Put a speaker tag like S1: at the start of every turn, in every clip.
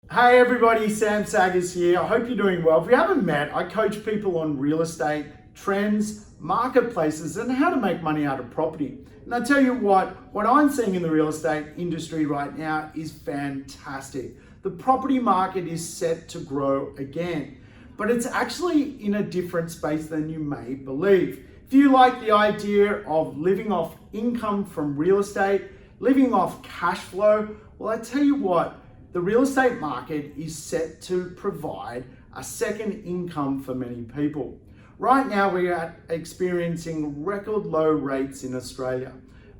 S1: Hey everybody, Sam Saggers here. I hope you're doing well. If you haven't met, I coach people on real estate, trends, marketplaces, and how to make money out of property. And I tell you what I'm seeing in the real estate industry right now is fantastic. The property market is set to grow again, but it's actually in a different space than you may believe. If you like the idea of living off income from real estate, living off cash flow, well, I tell you what, the real estate market is set to provide a second income for many people. Right now, we are experiencing record low rates in Australia.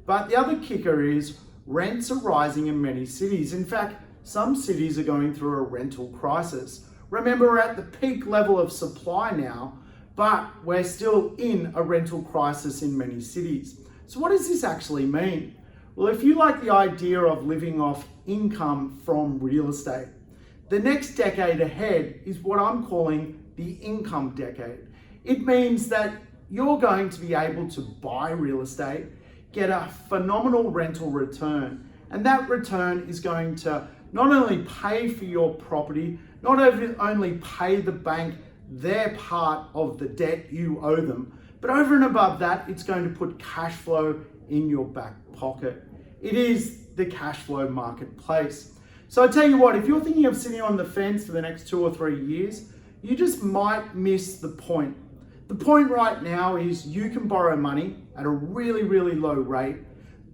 S1: But the other kicker is rents are rising in many cities. In fact, some cities are going through a rental crisis. Remember, we're at the peak level of supply now, but we're still in a rental crisis in many cities. So what does this actually mean? Well, if you like the idea of living off income from real estate, the next decade ahead is what I'm calling the income decade. It means that you're going to be able to buy real estate, get a phenomenal rental return, and that return is going to not only pay for your property, not only pay the bank their part of the debt you owe them, but over and above that, it's going to put cash flow in your back pocket. It is the cash flow marketplace. So I tell you what, if you're thinking of sitting on the fence for the next 2 or 3 years, you just might miss the point. The point right now is you can borrow money at a really, really low rate,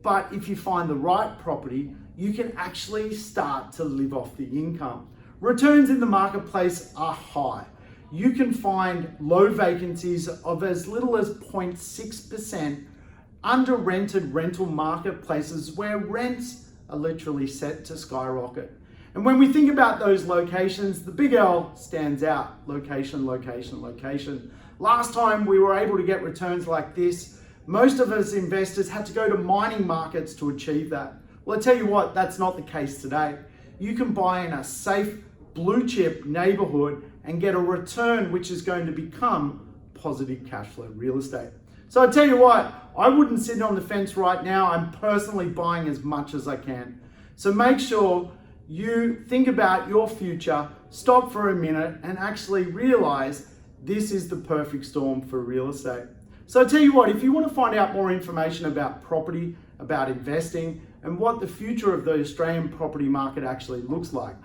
S1: but if you find the right property, you can actually start to live off the income. Returns in the marketplace are high. You can find low vacancies of as little as 0.6% under rented rental marketplaces where rents are literally set to skyrocket. And when we think about those locations, the big L stands out: location, location, location. Last time we were able to get returns like this, most of us investors had to go to mining markets to achieve that. Well, I tell you what, that's not the case today. You can buy in a safe blue chip neighborhood and get a return which is going to become positive cash flow real estate. So I tell you what, I wouldn't sit on the fence right now. I'm personally buying as much as I can. So make sure you think about your future, stop for a minute and actually realize this is the perfect storm for real estate. So I tell you what, if you want to find out more information about property, about investing, and what the future of the Australian property market actually looks like,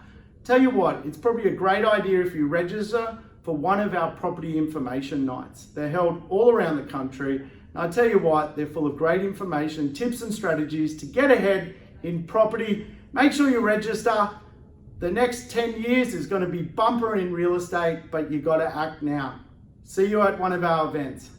S1: tell you what, it's probably a great idea if you register for one of our property information nights. They're held all around the country. And I tell you what, they're full of great information, tips and strategies to get ahead in property. Make sure you register. The next 10 years is going to be bumper in real estate, but you got to act now. See you at one of our events.